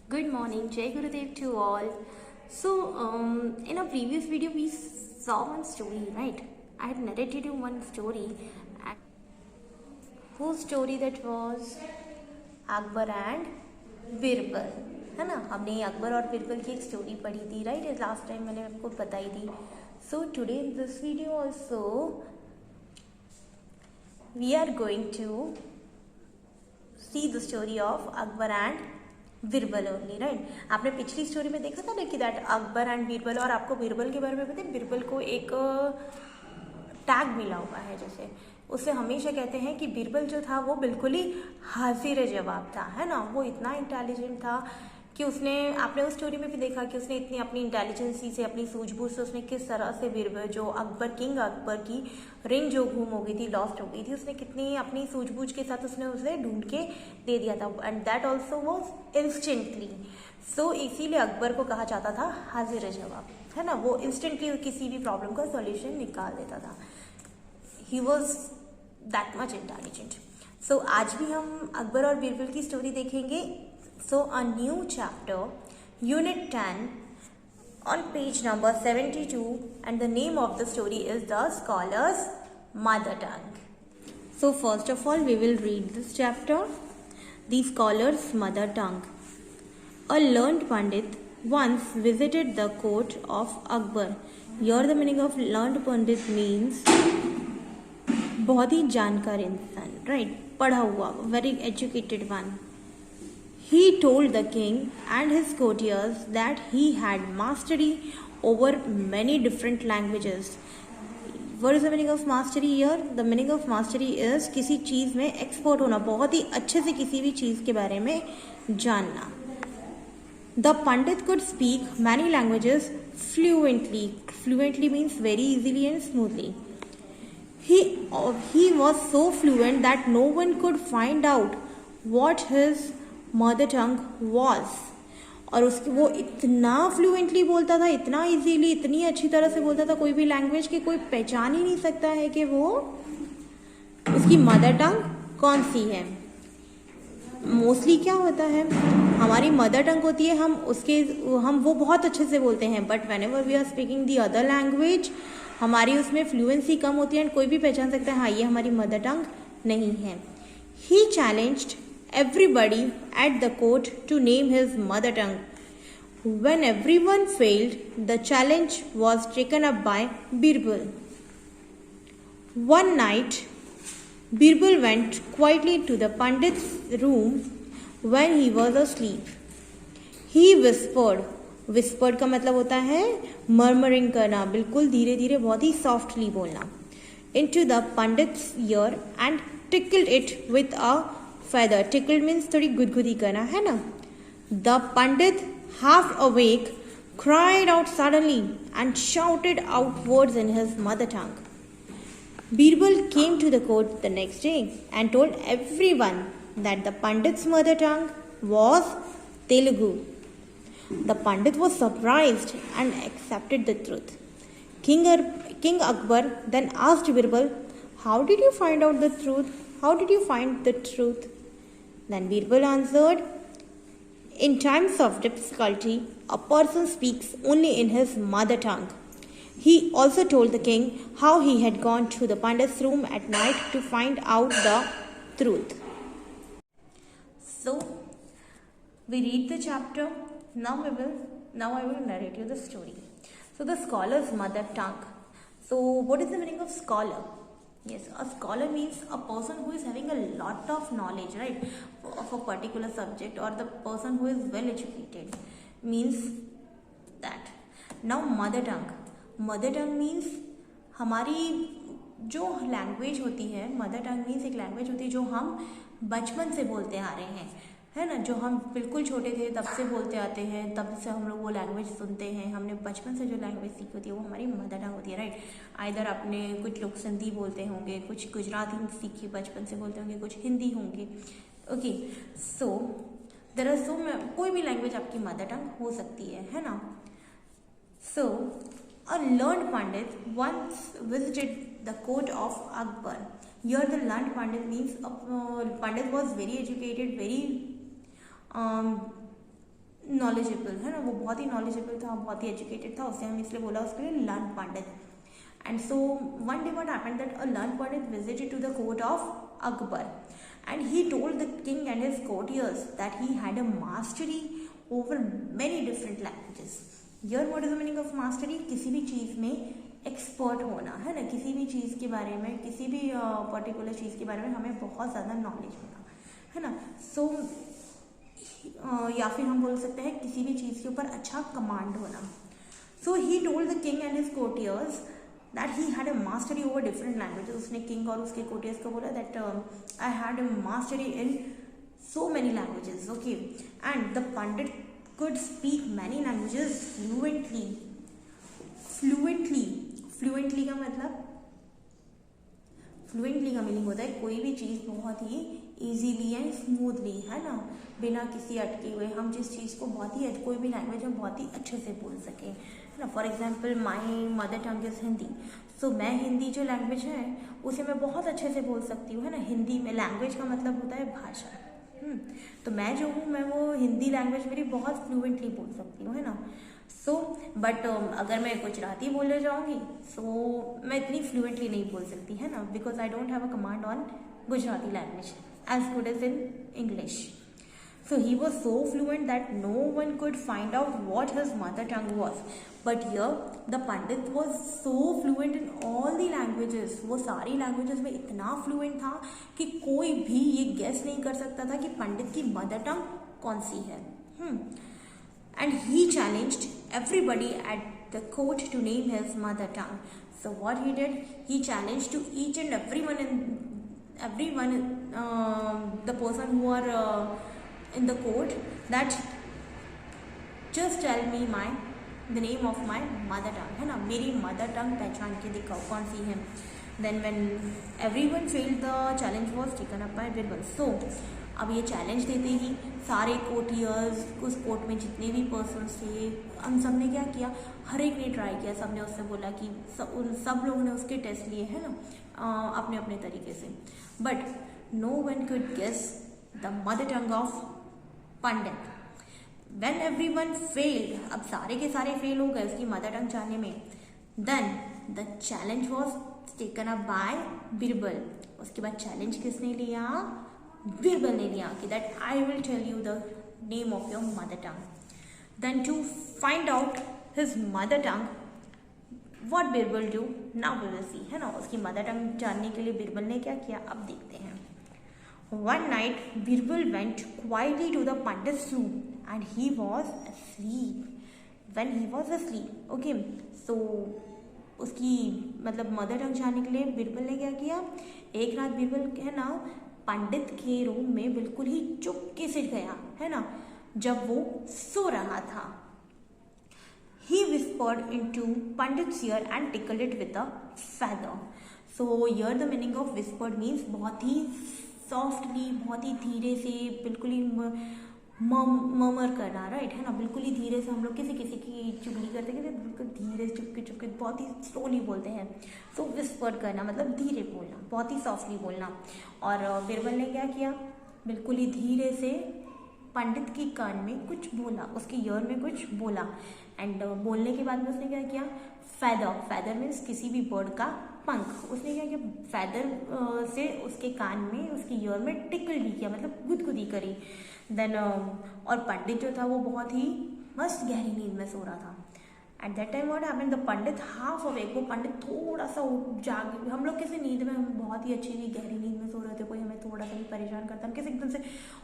Good morning, Jai Gurudev to all. In a previous video, we saw one story, right? I had narrated you one story, and whose story that was Akbar and Birbal, है ना। हमने अकबर और बीरबल की एक story पढ़ी थी, right. Last time मैंने आपको बताई थी. So today in this video also we are going to see the story of Akbar and Birbal only, right. आपने पिछली स्टोरी में देखा था ना कि दैट अकबर एंड बीरबल, और आपको बीरबल के बारे में पता है, बीरबल को एक टैग मिला हुआ है, जैसे उससे हमेशा कहते हैं कि बीरबल जो था वो बिल्कुल ही हाजिर जवाब था, है ना। वो इतना इंटेलिजेंट था कि उसने, आपने उस स्टोरी में भी देखा कि उसने इतनी अपनी इंटेलिजेंसी से, अपनी सूझबूझ से उसने किस तरह से बीरबल, जो किंग अकबर की रिंग जो गुम हो गई थी, लॉस्ट हो गई थी, उसने कितनी अपनी सूझबूझ के साथ उसने उसे ढूंढ के दे दिया था, and that also was instantly. So इसीलिए अकबर को कहा जाता था हाजिर जवाब, है ना। वो इंस्टेंटली किसी भी प्रॉब्लम का सॉल्यूशन निकाल देता था. He was that much intelligent. So आज भी हम अकबर और बीरबल की स्टोरी देखेंगे. So a new chapter, unit 10 on page number 72, and the name of the story is The Scholar's Mother Tongue. So first of all we will read this chapter, The Scholar's Mother Tongue. A learned Pandit once visited the court of Akbar. Here the meaning of learned Pandit means बहुत ही जानकार इंसान, right, पढ़ा हुआ, very educated one. He told the king and his courtiers that he had mastery over many different languages. What is the meaning of mastery here? The meaning of mastery is किसी चीज़ में expert होना, बहुत ही अच्छे से किसी भी चीज़ के बारे में जानना. The Pandit could speak many languages fluently. Fluently means very easily and smoothly. He was so fluent that no one could find out what his mother tongue was. और उसकी वो इतना फ्लुएंटली बोलता था, इतना इजीली, इतनी अच्छी तरह से बोलता था, कोई भी लैंग्वेज के कोई पहचान ही नहीं सकता है कि वो उसकी मदर टंग कौन सी है. मोस्टली क्या होता है, हमारी मदर टंग होती है, हम वो बहुत अच्छे से बोलते हैं, but whenever we are speaking the other language, हमारी उसमें फ्लुएंसी कम होती है, एंड कोई भी पहचान सकता है हाँ ये हमारी मदर टंग नहीं है. ही challenged everybody at the court to name his mother tongue. When everyone failed, the challenge was taken up by Birbal. One night, Birbal went quietly to the Pandit's room when he was asleep. He whispered. Whispered का मतलब होता है murmuring करना, बिल्कुल धीरे धीरे, बहुत ही softly बोलना. Into the Pandit's ear and tickled it with a feather. Tickled means थोड़ी गुदगुदी करना, है ना. The Pandit, half awake, cried out suddenly and shouted out words in his mother tongue. Birbal came to the court the next day and told everyone that the Pandit's mother tongue was Telugu. The Pandit was surprised and accepted the truth. King Akbar then asked Birbal, "How did you find out the truth? How did you find the truth?" Then Birbal answered, "In times of difficulty, a person speaks only in his mother tongue." He also told the king how he had gone to the Pandit's room at night to find out the truth. So, we read the chapter. Now I will narrate you the story. So, the scholar's mother tongue. So, what is the meaning of scholar? Yes, a scholar means a person who is having a lot of knowledge, right, of a particular subject, or the person who is well educated, means that. Now mother tongue means हमारी जो language होती है, mother tongue means एक language होती है जो हम बचपन से बोलते आ रहे हैं, है ना. जो हम बिल्कुल छोटे थे तब से बोलते आते हैं, तब से हम लोग वो लैंग्वेज सुनते हैं, हमने बचपन से जो लैंग्वेज सीखी होती है वो हमारी मदर टंग होती है, राइट. आइदर आपने, कुछ लोग सिंधी बोलते होंगे, कुछ गुजराती सीखी बचपन से बोलते होंगे, कुछ हिंदी होंगे. ओके, सो देयर आर कोई भी लैंग्वेज आपकी मदर टंग हो सकती है ना. सो a learned Pandit once visited the court of Akbar. Here the learned Pandit means Pandit was very educated, very knowledgeable, है ना, वो बहुत ही नॉलेजेबल था, बहुत ही एजुकेटेड था, उससे हम इसलिए बोला उसके लिए learn Pandit. And so one day what happened that a learned Pandit visited to the court of Akbar, and he told the king and his courtiers that he had a mastery over many different languages. Here what is the meaning of mastery? किसी भी चीज़ में expert होना, है ना, किसी भी चीज़ के बारे में, किसी भी पर्टिकुलर चीज़ के बारे में हमें बहुत ज़्यादा नॉलेज होना, है ना. सो या फिर हम बोल सकते हैं किसी भी चीज़ के ऊपर अच्छा कमांड होना. So he told the king and his courtiers that he had a mastery over different languages. उसने किंग और उसके कोर्टियर्स को बोला that I had a mastery in so many languages, okay, and the pandit could speak many languages fluently. Fluently का मतलब, fluently का meaning होता है कोई भी चीज़ बहुत ही इजीली एंड स्मूथली, है ना, बिना किसी अटके हुए हम जिस चीज़ को बहुत ही कोई भी लैंग्वेज हम बहुत ही अच्छे से बोल सकें, है ना. For example my mother tongue is Hindi, so मैं हिंदी जो लैंग्वेज है उसे मैं बहुत अच्छे से बोल सकती हूँ, है ना. हिंदी में लैंग्वेज का मतलब होता है भाषा. तो मैं जो हूँ, मैं वो हिंदी लैंग्वेज मेरी बहुत फ्लुएंटली बोल सकती हूँ, है ना. सो बट अगर मैं गुजराती बोलने जाऊँगी सो मैं इतनी फ्लुएंटली नहीं बोल सकती, है ना, because I don't have a command on Gujarati language as good as in English. So he was so fluent that no one could find out what his mother tongue was. But here the Pandit was so fluent in all the languages. वो सारी languages में इतना fluent था कि कोई भी ये guess नहीं कर सकता था कि पंडित की mother tongue कौन सी है. And he challenged everybody at the court to name his mother tongue. So what he did, he challenged to each and everyone, the person who are in the court, that just tell me the name of my mother tongue, है ना, मेरी mother tongue पहचान के दिखाओ कौन सी है. Then when everyone failed, the challenge was taken up by Birbal. So अब ये चैलेंज देते ही सारे कोर्टियर्स, उस कोर्ट में जितने भी पर्सन्स थे, हम सब ने क्या किया, हर एक ने ट्राई किया, सब ने उससे बोला कि उन सब लोगों ने उसके टेस्ट लिए, है ना, अपने अपने तरीके से. But no one could guess the mother tongue of pandit. When everyone failed, अब सारे के सारे फेल हो गए उसकी मदर टंग जानने में. Then the challenge was taken up by Birbal. उसके बाद चैलेंज किसने लिया, बिरबल ने लिया कि that I will tell you the name of your mother tongue. Then to find out his mother tongue, what Birbal do, now we will see, है ना. उसकी मदर टंग जानने के लिए बिरबल ने क्या किया, अब देखते हैं. One night, Birbal went quietly to the Pandit's room and he was asleep. When he was asleep, okay, so उसकी मतलब मदर टंग जानने के लिए बिरबल ने क्या किया, एक रात बिरबल है ना पंडित के रूम में बिल्कुल ही चुपके से गया, है ना, जब वो सो रहा था. He whispered into Pandit's ear and tickled it with a feather. So here the meaning of whispered means बहुत ही सॉफ्टली, बहुत ही धीरे से, बिल्कुल ही मर्मर करना, राइट, है ना, बिल्कुल ही धीरे से. हम लोग किसी की चुगली करते हैं बिल्कुल धीरे चुपके बहुत ही स्लोली बोलते हैं. तो विस्पर करना मतलब धीरे बोलना, बहुत ही सॉफ्टली बोलना. और बिरबल ने क्या किया, बिल्कुल ही धीरे से पंडित की कान में कुछ बोला, उसके ईयर में कुछ बोला. एंड बोलने के बाद में उसने क्या किया, फैदर मीन्स किसी भी बर्ड का पंख. उसने क्या किया, फैदर से उसके कान में, उसके ईयर में टिकल भी किया, मतलब गुदगुदी करी. देन और पंडित जो था वो बहुत ही मस्त गहरी नींद में सो रहा था. At that time what happened, the Pandit half awake, वो पंडित थोड़ा सा जाग, हम लोग किसी नींद में, हम बहुत ही अच्छी भी गहरी नींद में सो रहे थे, कोई हमें थोड़ा सा भी परेशान करता, हम किसी एकदम से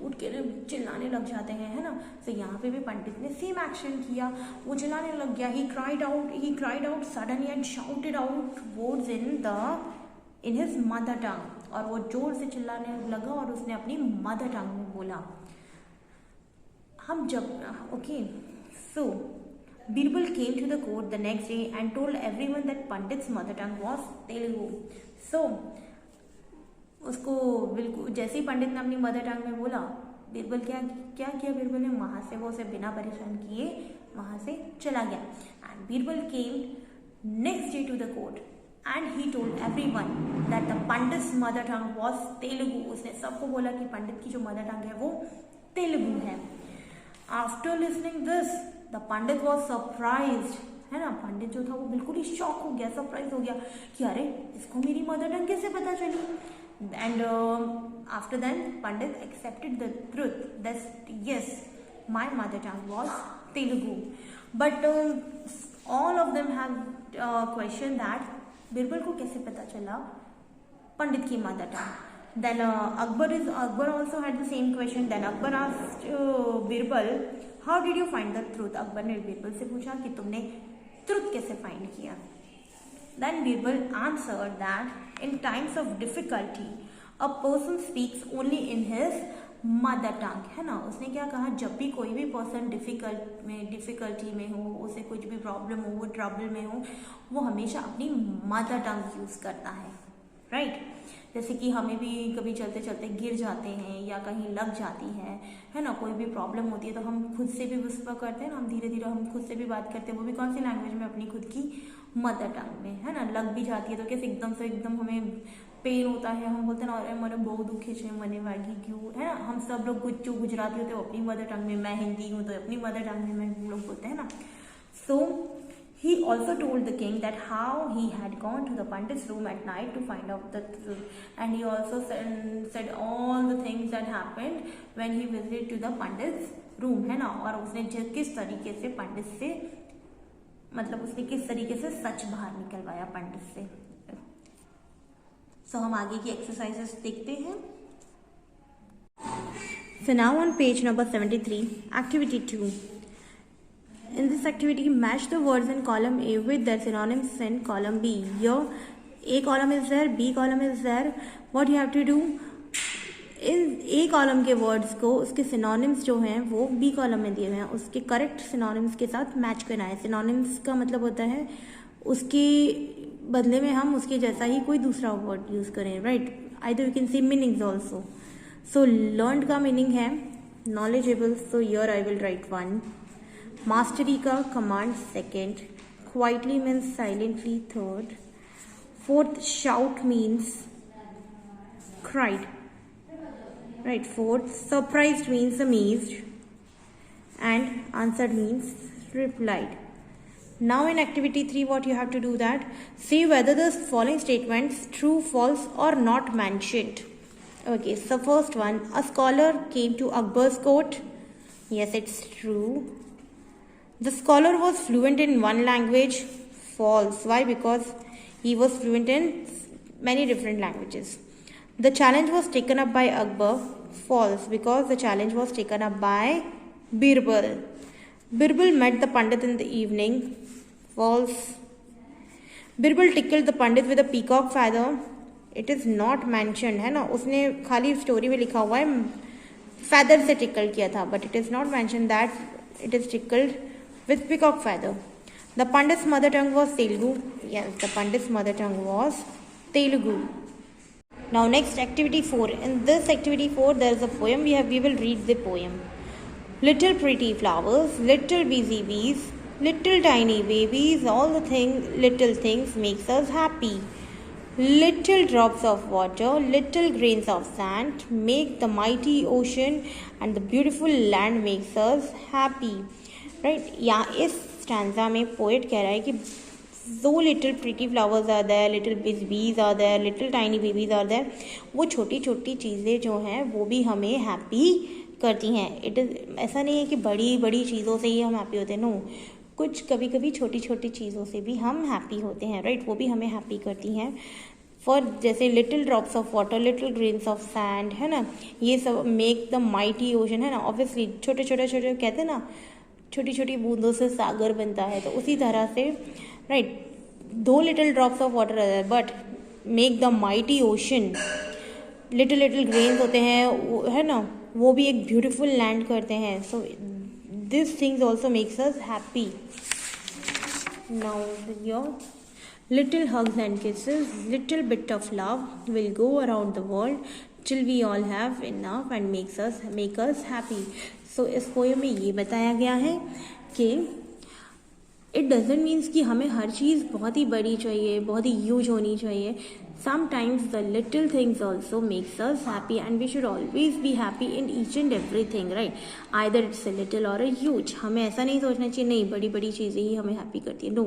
उठ के चिल्लाने लग जाते हैं, है ना. तो यहाँ पे भी पंडित ने सेम एक्शन किया, वो चिल्लाने लग गया. He cried out suddenly and shouted out words in his mother tongue. और वो जोर से चिल्लाने लगा और उसने अपनी मदर टंग में बोला. हम जब okay, so Birbal came to the court the next day and told everyone that Pandit's mother tongue was Telugu. So उसको बिल्कुल जैसे ही पंडित ने अपनी मदर टंग में बोला, बिरबल क्या किया, बिरबल ने वहाँ से वो उसे बिना परेशान किए वहाँ से चला गया. And Birbal came next day to the court and he told everyone that the pandit's mother tongue was Telugu. उसने सबको बोला कि पंडित की जो मदर टंग है वो तेलुगु है. After listening this the Pandit was surprised, है ना, पंडित जो था वो बिल्कुल ही शॉक हो गया, सरप्राइज हो गया कि अरे इसको मेरी मदर टंग कैसे पता चली. And after that Pandit accepted the truth that yes my mother tongue was Telugu. But all of them have question that Birbal को कैसे पता चला पंडित की mother tongue. Then Akbar also had the same question. Then Akbar asked Birbal, how did you find the truth? Akbar ने बिरबल से पूछा कि तुमने truth कैसे find किया. Then Birbal answered that in times of difficulty, a person speaks only in his mother tongue, है ना. उसने क्या कहा, जब भी कोई भी पर्सन डिफिकल्टी में हो, उसे कुछ भी प्रॉब्लम हो, वो ट्रबल में हो, वो हमेशा अपनी मदर टंग यूज करता है, राइट. जैसे कि हमें भी कभी चलते चलते गिर जाते हैं या कहीं लग जाती है ना, कोई भी प्रॉब्लम होती है तो हम खुद से भी विस्पर करते हैं ना, हम धीरे धीरे हम खुद से भी बात करते हैं, वो भी कौन सी लैंग्वेज में, अपनी खुद की मदर टंग में, है ना. लग भी जाती है तो कैसे एकदम से एकदम हमें पेन होता है, हम बोलते हैं ना अरे मैंने बहुत दुखे छे मने वागी क्यों, है ना. हम सब लोग कुछ गुजराती होते हैं अपनी मदर टंग में, मैं हिंदी हूँ तो अपनी मदर टंग में हम लोग बोलते हैं ना. सो he also told the king that how he had gone to the pandit's room at night to find out the truth, and he also said all the things that happened when he visited to the pandit's room, है ना. और उसने किस तरीके से पंडित से, मतलब उसने किस तरीके से सच बाहर निकलवाया पंडित से. सो हम आगे की एक्सरसाइजेस देखते हैं. So now on page number 73, activity 2. In this activity, match the words in column A with their synonyms in column B. Your A column is there, B column is there. What you have to do? In A column के words को उसके synonyms जो हैं वो B column में दिए हुए हैं, उसके correct synonyms के साथ मैच करना है. synonyms का मतलब होता है उसके बदले में हम उसके जैसा ही कोई दूसरा वर्ड यूज करें, right. Either you can say meanings also. So learned का meaning है knowledgeable, so here I will write 1. Mastery का command second, quietly means silently third, fourth shout means cried, right. Fourth surprised means amazed, and answered means replied. Now in activity 3 what you have to do that, see whether the following statements true, false or not mentioned. Okay, so first one, a scholar came to Akbar's court. Yes, it's true. The scholar was fluent in one language. False. Why? Because he was fluent in many different languages. The challenge was taken up by Akbar. False. Because the challenge was taken up by Birbal. Birbal met the Pandit in the evening. False. Birbal tickled the Pandit with a peacock feather. It is not mentioned, है ना. उसने खाली story में लिखा हुआ है feather से tackle किया था, but it is not mentioned that it is tickled with peacock feather. The Pandit's mother tongue was Telugu. Yes, the Pandit's mother tongue was Telugu. Now next, activity 4. In this activity 4 there is a poem. We will read the poem. Little pretty flowers, little busy bees, little tiny babies, all the little things makes us happy. Little drops of water, little grains of sand make the mighty ocean, and the beautiful land makes us happy. Right. यहाँ इस stanza में poet कह रहा है कि दो little pretty flowers are there, little bees are there, little tiny babies are there. वो छोटी छोटी चीज़ें जो हैं वो भी हमें हैप्पी करती हैं. इट इज़ ऐसा नहीं है कि बड़ी बड़ी चीज़ों से ही हम हैप्पी होते हैं. नो, कुछ कभी कभी छोटी छोटी चीज़ों से भी हम हैप्पी होते हैं, राइट. वो भी हमें हैप्पी करती हैं. फॉर जैसे little drops of water, little grains of sand, है ना. ये सब मेक द माइटी ओशन, है ना. ऑब्वियसली छोटे छोटे छोटे कहते हैं ना, छोटी छोटी बूंदों से सागर बनता है, तो उसी तरह से, राइट. दो लिटिल ड्रॉप्स ऑफ वाटर है but make the mighty ocean. Little little grains होते हैं, है ना, वो भी एक ब्यूटीफुल लैंड करते हैं. So this things also makes us happy. Now your little hugs and kisses, little bit of love will go around the world till we all have enough and make us happy. So इस poem में ये बताया गया है कि it doesn't means कि हमें हर चीज़ बहुत ही बड़ी चाहिए, बहुत ही ह्यूज होनी चाहिए. Sometimes the little things also makes us happy, and we should always be happy in each and everything, right? Either it's a little or a huge. हमें ऐसा नहीं सोचना चाहिए नहीं बड़ी बड़ी चीज़ें ही हमें happy करती है. No,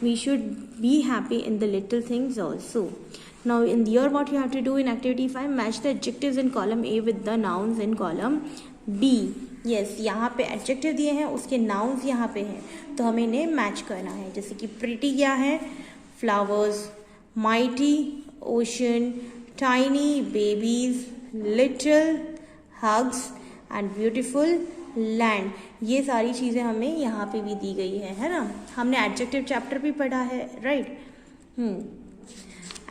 we should be happy in the little things also. Now in here what you have to do in activity 5, match the adjectives in column A with the nouns in column B. Yes, यहाँ पे adjective दिए हैं, उसके nouns यहाँ पे हैं, तो हमें इन्हें मैच करना है. जैसे कि pretty क्या है? Flowers. Mighty, ocean. Tiny, babies. Little, hugs. And beautiful, land. ये सारी चीज़ें हमें यहाँ पे भी दी गई है ना? हमने adjective chapter भी पढ़ा है, right?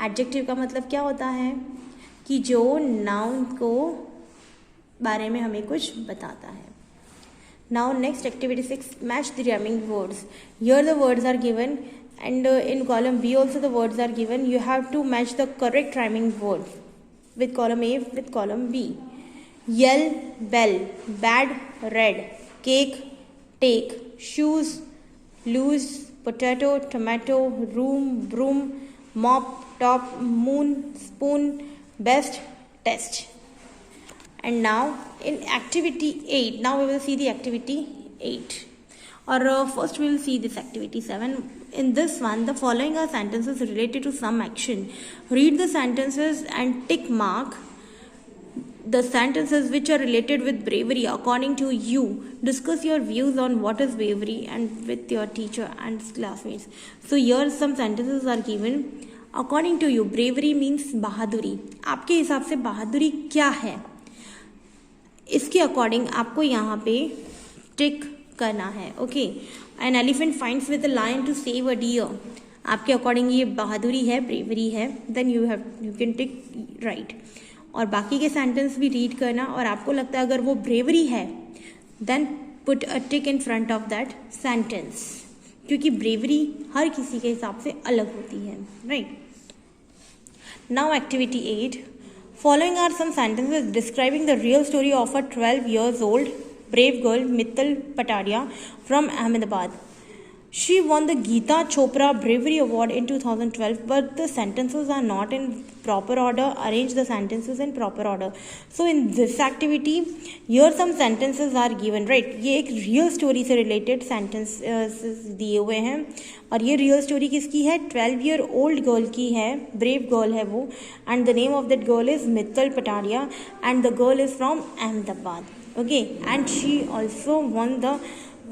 adjective का मतलब क्या होता है कि जो noun को बारे में हमें कुछ बताता है. Now next activity 6, match the rhyming words. Here the words are given, and in column B also the words are given. You have to match the correct rhyming words with column A with column B. Yell, bell. Bad, red. Cake, take. Shoes, lose. Potato, tomato. Room, broom. Mop, top. Moon, spoon. Best, test. And now in activity 8, now we will see the activity 8. Or first we will see this activity 7. In this one, the following are sentences related to some action. Read the sentences and tick mark the sentences which are related with bravery according to you. Discuss your views on what is bravery and with your teacher and classmates. So here some sentences are given. According to you, bravery means बहादुरी. आपके हिसाब से बहादुरी क्या है? इसके according आपको यहाँ पे टिक करना है. Okay. An elephant finds with a lion to save a deer. आपके अकॉर्डिंग ये बहादुरी है, ब्रेवरी है, then you can tick right. और बाकी के सेंटेंस भी रीड करना, और आपको लगता है अगर वो ब्रेवरी है then put a tick in front of that sentence, क्योंकि ब्रेवरी हर किसी के हिसाब से अलग होती है, right. Now activity 8. Following are some sentences describing the real story of a 12 years old brave girl, Mittal Patadia, from Ahmedabad. She won the Geeta Chopra Bravery Award in 2012, but the sentences are not in proper order. Arrange the sentences in proper order. So in this activity, here some sentences are given, right? ये एक real story से related sentences दिए हुए हैं, और ये real story किसकी है? 12-year-old girl की है, brave girl है वो, and the name of that girl is Mittal Patadia, and the girl is from Ahmedabad. Okay, and she also won the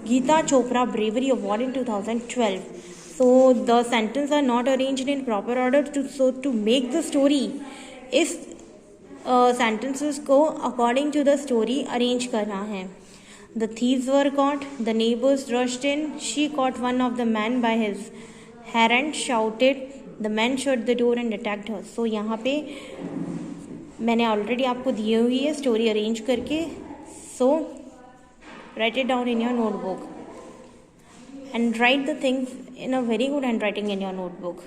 Geeta Chopra Bravery Award in 2012. So the sentences are not arranged in proper order. To make the story, इस sentences को according to the story arrange करना है. The thieves were caught. The neighbors rushed in. She caught one of the men by his hair and shouted. The man shut the door and attacked her. So यहाँ पे मैंने already आपको दी हुई है story arrange करके. So write it down in your notebook and write the things in a very good handwriting in your notebook.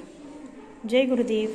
Jai Gurudev.